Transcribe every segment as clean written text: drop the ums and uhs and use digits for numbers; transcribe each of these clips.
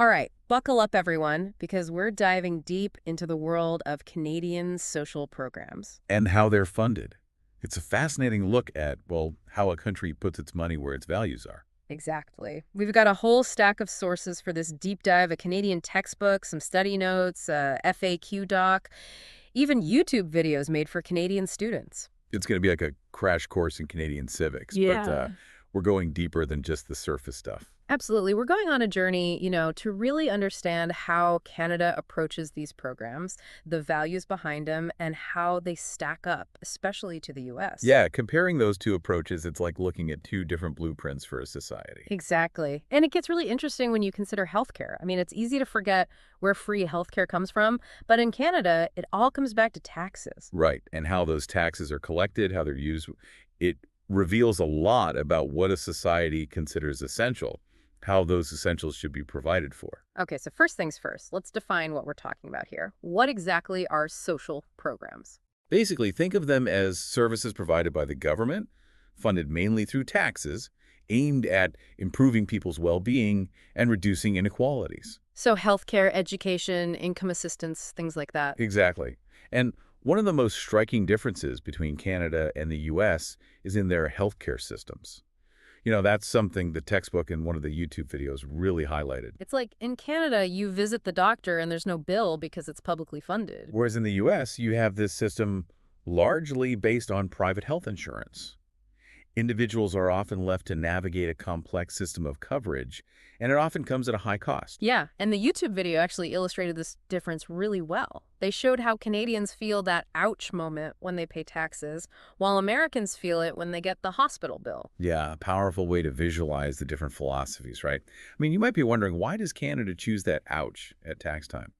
All right, buckle up, everyone, because we're diving deep into the world of Canadian social programs. And how they're funded. It's a fascinating look at, well, how a country puts its money where its values are. Exactly. We've got a whole stack of sources for this deep dive, a Canadian textbook, some study notes, a FAQ doc, even YouTube videos made for Canadian students. It's going to be like a crash course in Canadian civics, but Yeah. we're going deeper than just the surface stuff. Absolutely. We're going on a journey, to really understand how Canada approaches these programs, the values behind them, and how they stack up, especially to the US. Yeah, comparing those two approaches, it's like looking at two different blueprints for a society. Exactly. And it gets really interesting when you consider healthcare. I mean, it's easy to forget where free healthcare comes from, but in Canada, it all comes back to taxes. Right, and how those taxes are collected, how they're used. It reveals a lot about what a society considers essential, how those essentials should be provided for. Okay, so first things first, let's define what we're talking about here. What exactly are social programs? Basically, think of them as services provided by the government, funded mainly through taxes, aimed at improving people's well-being and reducing inequalities. So healthcare, education, income assistance, things like that. Exactly. And one of the most striking differences between Canada and the U.S. is in their healthcare systems. That's something the textbook and one of the YouTube videos really highlighted. It's like in Canada, you visit the doctor and there's no bill because it's publicly funded. Whereas in the U.S., you have this system largely based on private health insurance. Individuals are often left to navigate a complex system of coverage, and it often comes at a high cost. Yeah, and the YouTube video actually illustrated this difference really well. They showed how Canadians feel that ouch moment when they pay taxes, while Americans feel it when they get the hospital bill. Yeah, a powerful way to visualize the different philosophies, right? I mean, you might be wondering, why does Canada choose that ouch at tax time?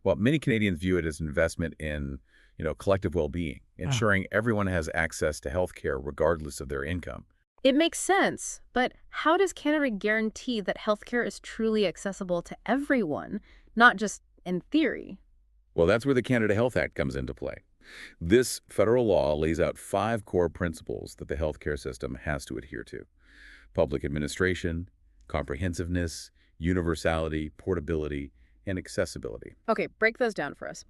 Well, many Canadians view it as an investment in, collective well-being, ensuring everyone has access to health care regardless of their income. It makes sense, but how does Canada guarantee that healthcare is truly accessible to everyone, not just in theory? Well, that's where the Canada Health Act comes into play. This federal law lays out 5 core principles that the healthcare system has to adhere to: public administration, comprehensiveness, universality, portability, and accessibility. Okay, break those down for us.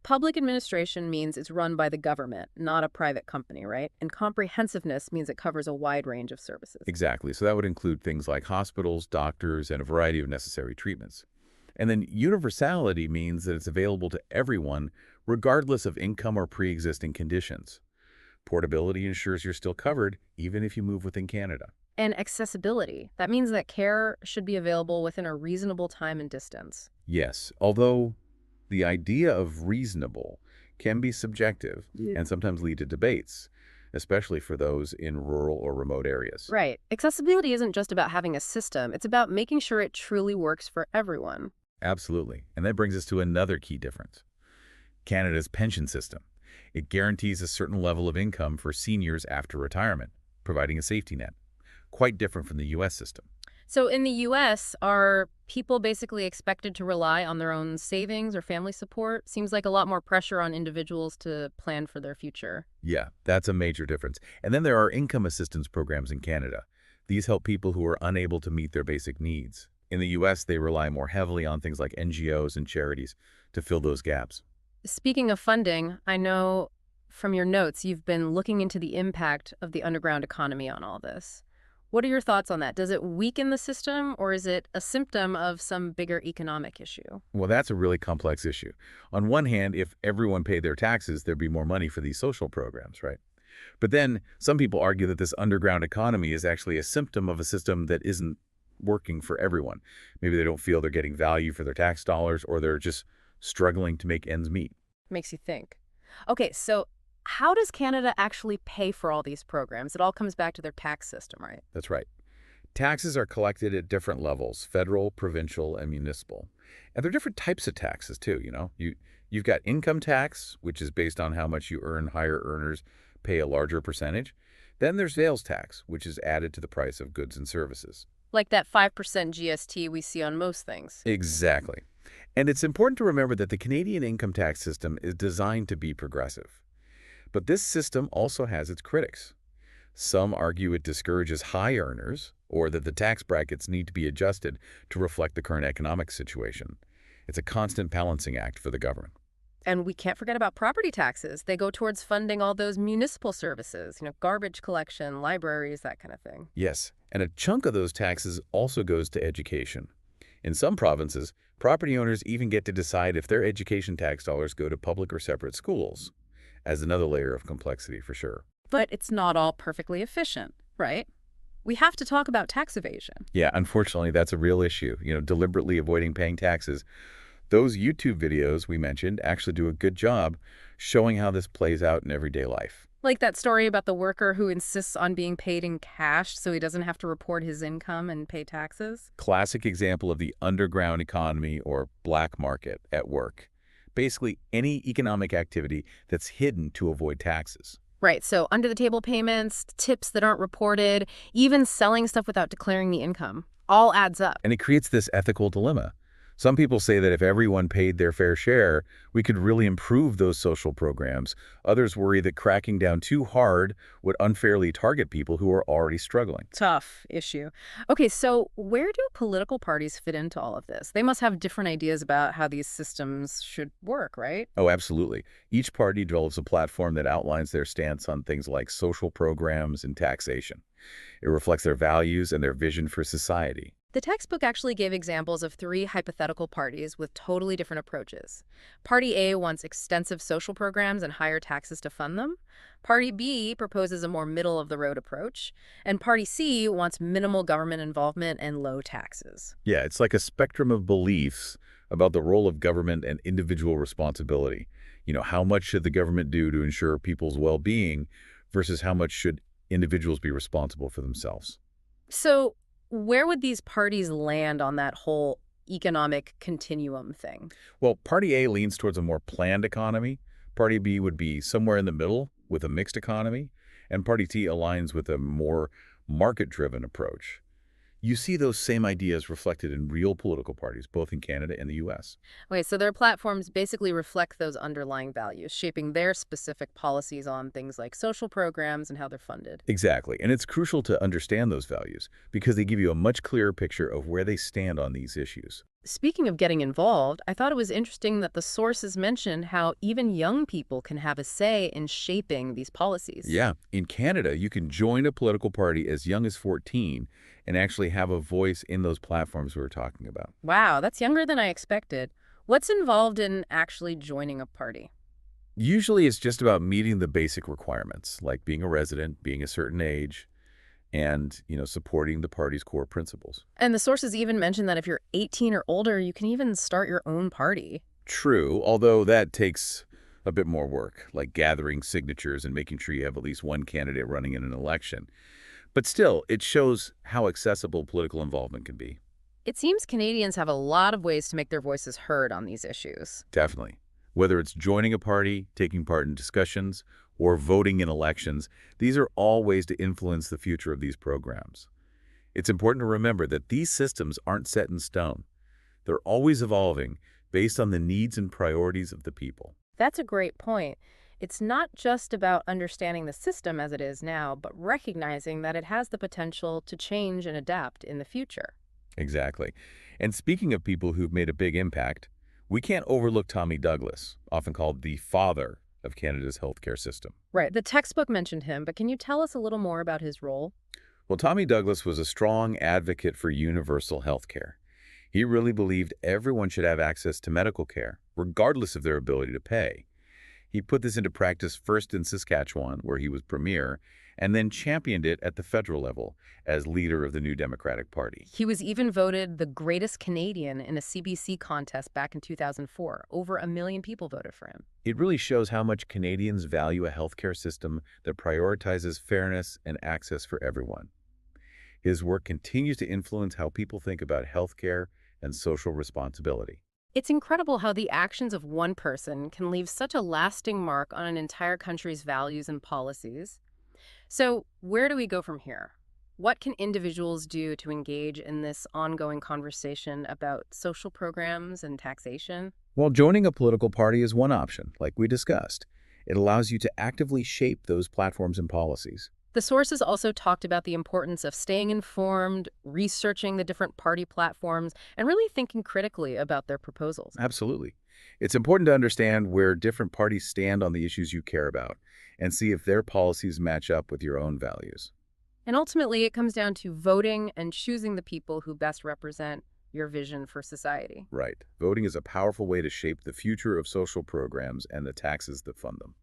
Public administration means it's run by the government, not a private company, right? And comprehensiveness means it covers a wide range of services. Exactly. So that would include things like hospitals, doctors, and a variety of necessary treatments. And then universality means that it's available to everyone, regardless of income or pre-existing conditions. Portability ensures you're still covered, even if you move within Canada. And accessibility. That means that care should be available within a reasonable time and distance. Yes, although the idea of reasonable can be subjective and sometimes lead to debates, especially for those in rural or remote areas. Right. Accessibility isn't just about having a system. It's about making sure it truly works for everyone. Absolutely. And that brings us to another key difference: Canada's pension system. It guarantees a certain level of income for seniors after retirement, providing a safety net. Quite different from the U.S. system. So in the U.S., are people basically expected to rely on their own savings or family support? Seems like a lot more pressure on individuals to plan for their future. Yeah, that's a major difference. And then there are income assistance programs in Canada. These help people who are unable to meet their basic needs. In the U.S., they rely more heavily on things like NGOs and charities to fill those gaps. Speaking of funding, I know from your notes you've been looking into the impact of the underground economy on all this. What are your thoughts on that? Does it weaken the system, or is it a symptom of some bigger economic issue? Well, that's a really complex issue. On one hand, if everyone paid their taxes, there'd be more money for these social programs, right? But then some people argue that this underground economy is actually a symptom of a system that isn't working for everyone. Maybe they don't feel they're getting value for their tax dollars, or they're just struggling to make ends meet. Makes you think. Okay, so how does Canada actually pay for all these programs? It all comes back to their tax system, right? That's right. Taxes are collected at different levels: federal, provincial, and municipal. And there are different types of taxes too. You've got income tax, which is based on how much you earn. Higher earners pay a larger percentage. Then there's sales tax, which is added to the price of goods and services. Like that 5% GST we see on most things. Exactly. And it's important to remember that the Canadian income tax system is designed to be progressive. But this system also has its critics. Some argue it discourages high earners or that the tax brackets need to be adjusted to reflect the current economic situation. It's a constant balancing act for the government. And we can't forget about property taxes. They go towards funding all those municipal services, garbage collection, libraries, that kind of thing. Yes, and a chunk of those taxes also goes to education. In some provinces, property owners even get to decide if their education tax dollars go to public or separate schools, as another layer of complexity for sure. But it's not all perfectly efficient, right? We have to talk about tax evasion. Yeah, unfortunately, that's a real issue. Deliberately avoiding paying taxes. Those YouTube videos we mentioned actually do a good job showing how this plays out in everyday life. Like that story about the worker who insists on being paid in cash so he doesn't have to report his income and pay taxes. Classic example of the underground economy or black market at work. Basically, any economic activity that's hidden to avoid taxes. Right, so under the table payments, tips that aren't reported, even selling stuff without declaring the income, all adds up. And it creates this ethical dilemma. Some people say that if everyone paid their fair share, we could really improve those social programs. Others worry that cracking down too hard would unfairly target people who are already struggling. Tough issue. Okay, so where do political parties fit into all of this? They must have different ideas about how these systems should work, right? Oh, absolutely. Each party develops a platform that outlines their stance on things like social programs and taxation. It reflects their values and their vision for society. The textbook actually gave examples of three hypothetical parties with totally different approaches. Party A wants extensive social programs and higher taxes to fund them. Party B proposes a more middle-of-the-road approach. And Party C wants minimal government involvement and low taxes. Yeah, it's like a spectrum of beliefs about the role of government and individual responsibility. How much should the government do to ensure people's well-being versus how much should individuals be responsible for themselves? So where would these parties land on that whole economic continuum thing? Well, Party A leans towards a more planned economy. Party B would be somewhere in the middle with a mixed economy. And Party T aligns with a more market-driven approach. You see those same ideas reflected in real political parties, both in Canada and the U.S. Okay, so their platforms basically reflect those underlying values, shaping their specific policies on things like social programs and how they're funded. Exactly. And it's crucial to understand those values because they give you a much clearer picture of where they stand on these issues. Speaking of getting involved, I thought it was interesting that the sources mentioned how even young people can have a say in shaping these policies. Yeah, in Canada, you can join a political party as young as 14 and actually have a voice in those platforms we were talking about. Wow, that's younger than I expected. What's involved in actually joining a party? Usually it's just about meeting the basic requirements, like being a resident, being a certain age, and, supporting the party's core principles. And the sources even mention that if you're 18 or older, you can even start your own party. True, although that takes a bit more work, like gathering signatures and making sure you have at least one candidate running in an election. But still, it shows how accessible political involvement can be. It seems Canadians have a lot of ways to make their voices heard on these issues. Definitely. Whether it's joining a party, taking part in discussions, or voting in elections, these are all ways to influence the future of these programs. It's important to remember that these systems aren't set in stone. They're always evolving based on the needs and priorities of the people. That's a great point. It's not just about understanding the system as it is now, but recognizing that it has the potential to change and adapt in the future. Exactly. And speaking of people who've made a big impact, we can't overlook Tommy Douglas, often called the father of Canada's healthcare system. Right. The textbook mentioned him, but can you tell us a little more about his role? Well, Tommy Douglas was a strong advocate for universal health care. He really believed everyone should have access to medical care, regardless of their ability to pay. He put this into practice first in Saskatchewan, where he was premier, and then championed it at the federal level as leader of the New Democratic Party. He was even voted the greatest Canadian in a CBC contest back in 2004. Over 1 million people voted for him. It really shows how much Canadians value a healthcare system that prioritizes fairness and access for everyone. His work continues to influence how people think about healthcare and social responsibility. It's incredible how the actions of one person can leave such a lasting mark on an entire country's values and policies. So, where do we go from here? What can individuals do to engage in this ongoing conversation about social programs and taxation? While joining a political party is one option, like we discussed, it allows you to actively shape those platforms and policies. The sources also talked about the importance of staying informed, researching the different party platforms, and really thinking critically about their proposals. Absolutely. It's important to understand where different parties stand on the issues you care about and see if their policies match up with your own values. And ultimately, it comes down to voting and choosing the people who best represent your vision for society. Right. Voting is a powerful way to shape the future of social programs and the taxes that fund them.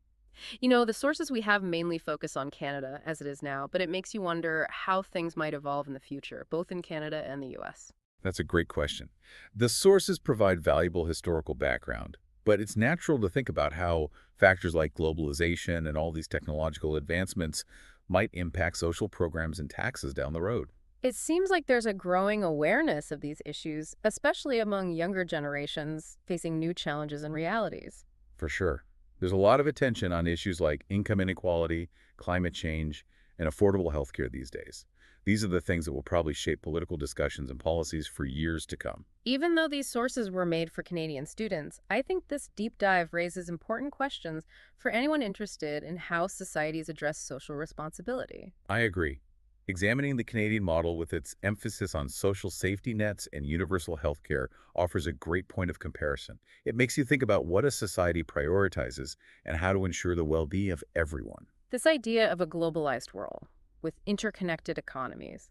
The sources we have mainly focus on Canada as it is now, but it makes you wonder how things might evolve in the future, both in Canada and the US. That's a great question. The sources provide valuable historical background, but it's natural to think about how factors like globalization and all these technological advancements might impact social programs and taxes down the road. It seems like there's a growing awareness of these issues, especially among younger generations facing new challenges and realities. For sure. There's a lot of attention on issues like income inequality, climate change, and affordable healthcare these days. These are the things that will probably shape political discussions and policies for years to come. Even though these sources were made for Canadian students, I think this deep dive raises important questions for anyone interested in how societies address social responsibility. I agree. Examining the Canadian model with its emphasis on social safety nets and universal healthcare offers a great point of comparison. It makes you think about what a society prioritizes and how to ensure the well-being of everyone. This idea of a globalized world with interconnected economies,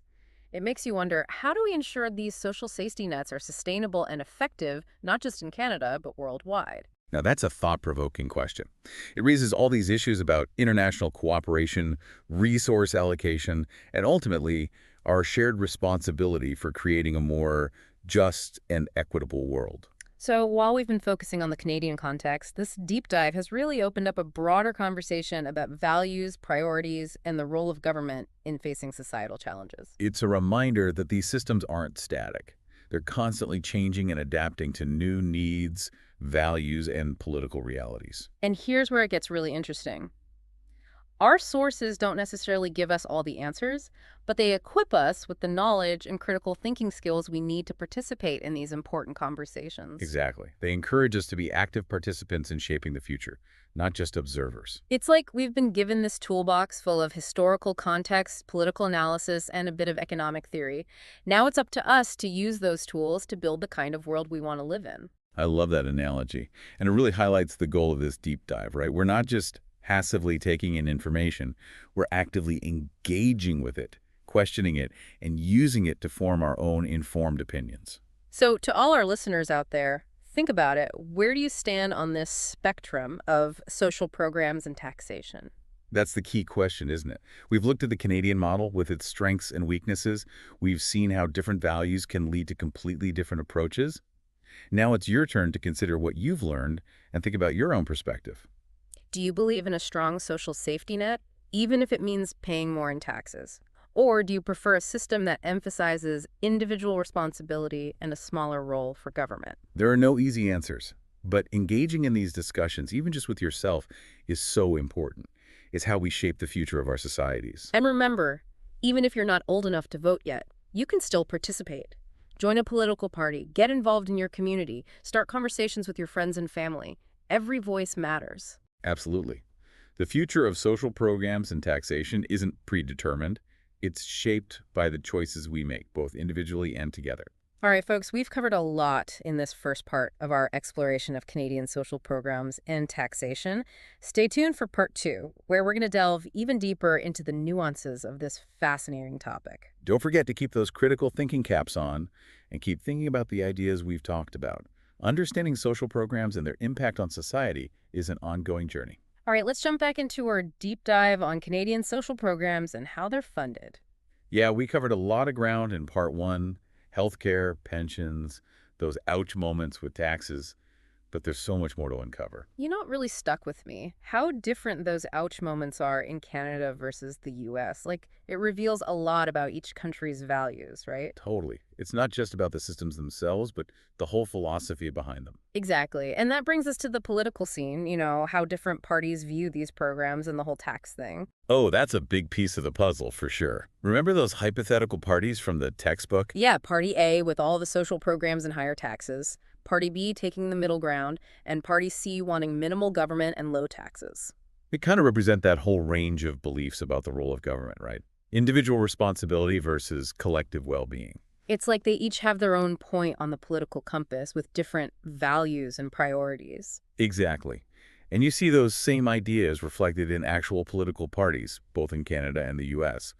it makes you wonder, how do we ensure these social safety nets are sustainable and effective, not just in Canada, but worldwide? Now, that's a thought-provoking question. It raises all these issues about international cooperation, resource allocation, and ultimately our shared responsibility for creating a more just and equitable world. So, while we've been focusing on the Canadian context, this deep dive has really opened up a broader conversation about values, priorities, and the role of government in facing societal challenges. It's a reminder that these systems aren't static. They're constantly changing and adapting to new needs, values, and political realities. And here's where it gets really interesting. Our sources don't necessarily give us all the answers, but they equip us with the knowledge and critical thinking skills we need to participate in these important conversations. Exactly. They encourage us to be active participants in shaping the future, not just observers. It's like we've been given this toolbox full of historical context, political analysis, and a bit of economic theory. Now it's up to us to use those tools to build the kind of world we want to live in. I love that analogy. And it really highlights the goal of this deep dive, right? We're not just passively taking in information, we're actively engaging with it, questioning it, and using it to form our own informed opinions. So, to all our listeners out there, think about it. Where do you stand on this spectrum of social programs and taxation? That's the key question, isn't it? We've looked at the Canadian model with its strengths and weaknesses. We've seen how different values can lead to completely different approaches. Now it's your turn to consider what you've learned and think about your own perspective. Do you believe in a strong social safety net, even if it means paying more in taxes? Or do you prefer a system that emphasizes individual responsibility and a smaller role for government? There are no easy answers, but engaging in these discussions, even just with yourself, is so important. It's how we shape the future of our societies. And remember, even if you're not old enough to vote yet, you can still participate. Join a political party, get involved in your community, start conversations with your friends and family. Every voice matters. Absolutely. The future of social programs and taxation isn't predetermined. It's shaped by the choices we make, both individually and together. All right, folks, we've covered a lot in this first part of our exploration of Canadian social programs and taxation. Stay tuned for part two, where we're going to delve even deeper into the nuances of this fascinating topic. Don't forget to keep those critical thinking caps on and keep thinking about the ideas we've talked about. Understanding social programs and their impact on society is an ongoing journey. All right, let's jump back into our deep dive on Canadian social programs and how they're funded. Yeah, we covered a lot of ground in part one: healthcare, pensions, those ouch moments with taxes, but there's so much more to uncover. You know what really stuck with me? How different those ouch moments are in Canada versus the US. Like, it reveals a lot about each country's values, right? Totally. It's not just about the systems themselves, but the whole philosophy behind them. Exactly. And that brings us to the political scene, how different parties view these programs and the whole tax thing. Oh, that's a big piece of the puzzle for sure. Remember those hypothetical parties from the textbook? Yeah, Party A with all the social programs and higher taxes, Party B taking the middle ground, and Party C wanting minimal government and low taxes. They kind of represent that whole range of beliefs about the role of government, right? Individual responsibility versus collective well-being. It's like they each have their own point on the political compass with different values and priorities. Exactly. And you see those same ideas reflected in actual political parties, both in Canada and the US.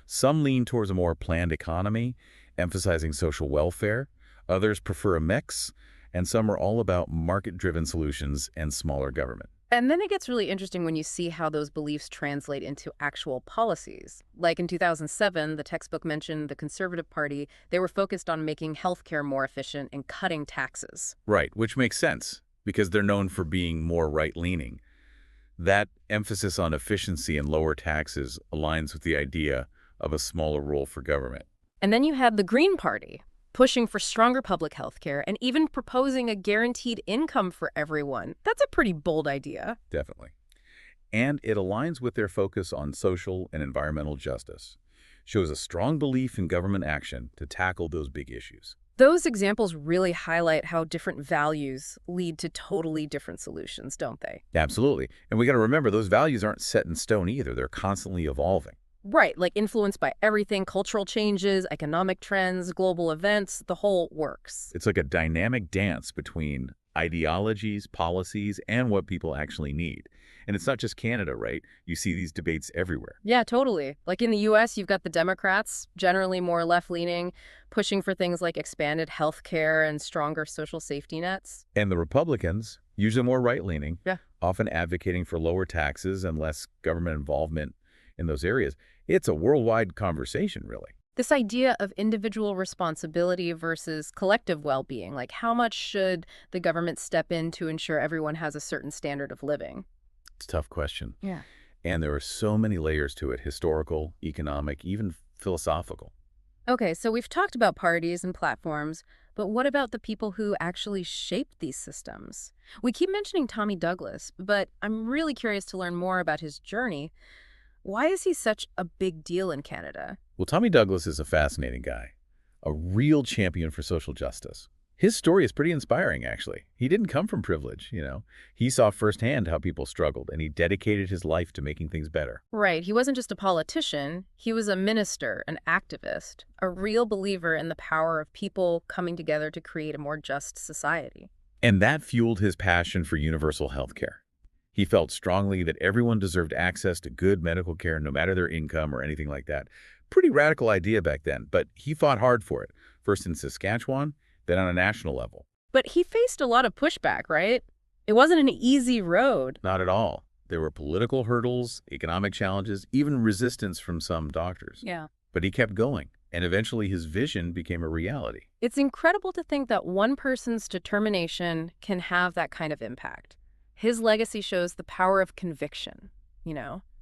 Some lean towards a more planned economy, emphasizing social welfare. Others prefer a mix, and some are all about market-driven solutions and smaller government. And then it gets really interesting when you see how those beliefs translate into actual policies. Like in 2007, the textbook mentioned the Conservative Party. They were focused on making healthcare more efficient and cutting taxes. Right, which makes sense, because they're known for being more right-leaning. That emphasis on efficiency and lower taxes aligns with the idea of a smaller role for government. And then you had the Green Party, pushing for stronger public health care and even proposing a guaranteed income for everyone. That's a pretty bold idea. Definitely. And it aligns with their focus on social and environmental justice. Shows a strong belief in government action to tackle those big issues. Those examples really highlight how different values lead to totally different solutions, don't they? Absolutely. And we got to remember, those values aren't set in stone either. They're constantly evolving. Right, like influenced by everything, cultural changes, economic trends, global events, the whole works. It's like a dynamic dance between ideologies, policies, and what people actually need. And it's not just Canada, right? You see these debates everywhere. Yeah, totally. Like in the US, you've got the Democrats, generally more left-leaning, pushing for things like expanded health care and stronger social safety nets. And the Republicans, usually more right-leaning, Yeah. often advocating for lower taxes and less government involvement in those areas. It's a worldwide conversation, really. This idea of individual responsibility versus collective well-being, like how much should the government step in to ensure everyone has a certain standard of living? It's a tough question. Yeah. And there are so many layers to it, historical, economic, even philosophical. Okay, so we've talked about parties and platforms, but what about the people who actually shaped these systems? We keep mentioning Tommy Douglas, but I'm really curious to learn more about his journey. Why is he such a big deal in Canada? Well, Tommy Douglas is a fascinating guy, a real champion for social justice. His story is pretty inspiring, actually. He didn't come from privilege. He saw firsthand how people struggled, and he dedicated his life to making things better. Right, he wasn't just a politician, he was a minister, an activist, a real believer in the power of people coming together to create a more just society. And that fueled his passion for universal health care. He felt strongly that everyone deserved access to good medical care no matter their income or anything like that. Pretty radical idea back then, but he fought hard for it, first in Saskatchewan, then on a national level. But he faced a lot of pushback, right? It wasn't an easy road. Not at all. There were political hurdles, economic challenges, even resistance from some doctors. Yeah. But he kept going, and eventually his vision became a reality. It's incredible to think that one person's determination can have that kind of impact. His legacy shows the power of conviction,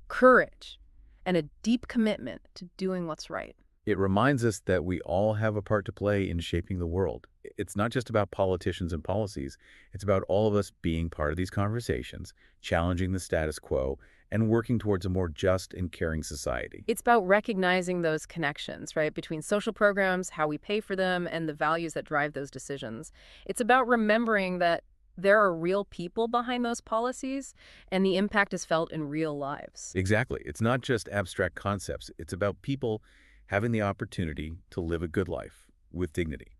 courage, and a deep commitment to doing what's right. It reminds us that we all have a part to play in shaping the world. It's not just about politicians and policies. It's about all of us being part of these conversations, challenging the status quo, and working towards a more just and caring society. It's about recognizing those connections, right, between social programs, how we pay for them, and the values that drive those decisions. It's about remembering that there are real people behind those policies, and the impact is felt in real lives. Exactly. It's not just abstract concepts. It's about people having the opportunity to live a good life with dignity.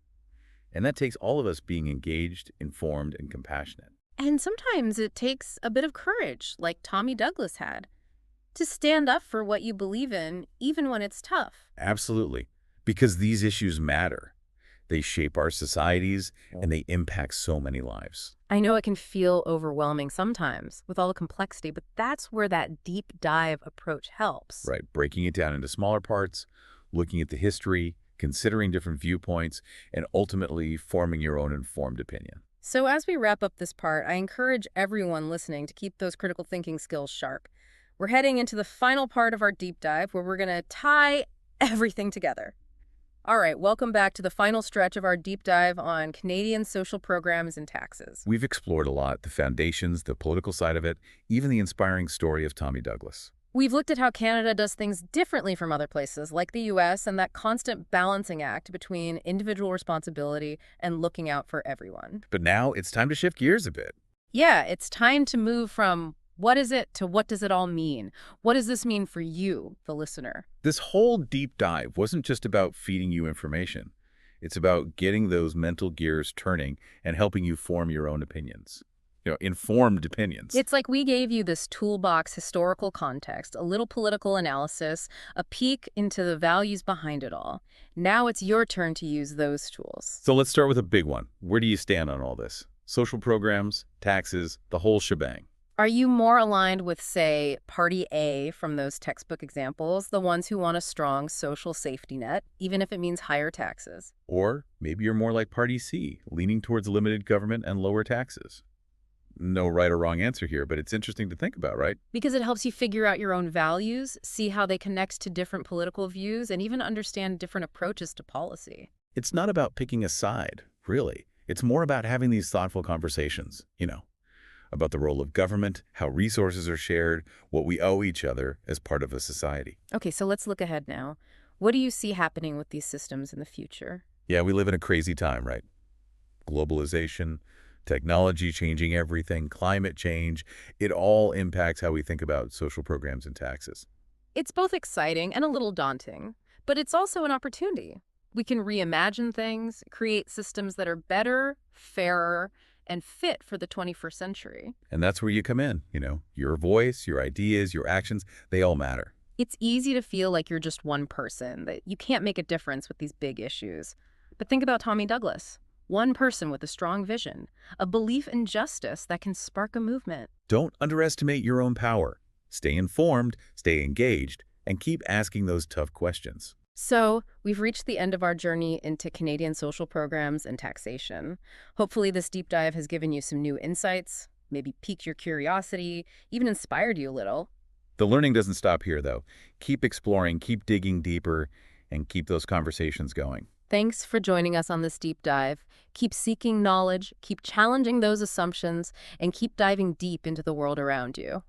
And that takes all of us being engaged, informed, and compassionate. And sometimes it takes a bit of courage, like Tommy Douglas had, to stand up for what you believe in, even when it's tough. Absolutely. Because these issues matter. They shape our societies, and they impact so many lives. I know it can feel overwhelming sometimes with all the complexity, but that's where that deep dive approach helps. Right. Breaking it down into smaller parts, looking at the history, considering different viewpoints, and ultimately forming your own informed opinion. So as we wrap up this part, I encourage everyone listening to keep those critical thinking skills sharp. We're heading into the final part of our deep dive where we're going to tie everything together. All right, welcome back to the final stretch of our deep dive on Canadian social programs and taxes. We've explored a lot, the foundations, the political side of it, even the inspiring story of Tommy Douglas. We've looked at how Canada does things differently from other places, like the US, and that constant balancing act between individual responsibility and looking out for everyone. But now it's time to shift gears a bit. Yeah, it's time to move from What is it to what does it all mean? What does this mean for you, the listener? This whole deep dive wasn't just about feeding you information. It's about getting those mental gears turning and helping you form your own opinions. Informed opinions. It's like we gave you this toolbox historical context, a little political analysis, a peek into the values behind it all. Now it's your turn to use those tools. So let's start with a big one. Where do you stand on all this? Social programs, taxes, the whole shebang. Are you more aligned with, say, Party A from those textbook examples, the ones who want a strong social safety net, even if it means higher taxes? Or maybe you're more like Party C, leaning towards limited government and lower taxes. No right or wrong answer here, but it's interesting to think about, right? Because it helps you figure out your own values, see how they connect to different political views, and even understand different approaches to policy. It's not about picking a side, really. It's more about having these thoughtful conversations, about the role of government, how resources are shared, what we owe each other as part of a society. Okay, so let's look ahead now. What do you see happening with these systems in the future? Yeah, we live in a crazy time, right? Globalization, technology changing everything, climate change, it all impacts how we think about social programs and taxes. It's both exciting and a little daunting, but it's also an opportunity. We can reimagine things, create systems that are better, fairer, and fit for the 21st century. And that's where you come in, your voice, your ideas, your actions, they all matter. It's easy to feel like you're just one person, that you can't make a difference with these big issues. But think about Tommy Douglas. One person with a strong vision, a belief in justice that can spark a movement. Don't underestimate your own power. Stay informed, stay engaged, and keep asking those tough questions. So, we've reached the end of our journey into Canadian social programs and taxation. Hopefully this deep dive has given you some new insights, maybe piqued your curiosity, even inspired you a little. The learning doesn't stop here, though. Keep exploring, keep digging deeper, and keep those conversations going. Thanks for joining us on this deep dive. Keep seeking knowledge, keep challenging those assumptions, and keep diving deep into the world around you.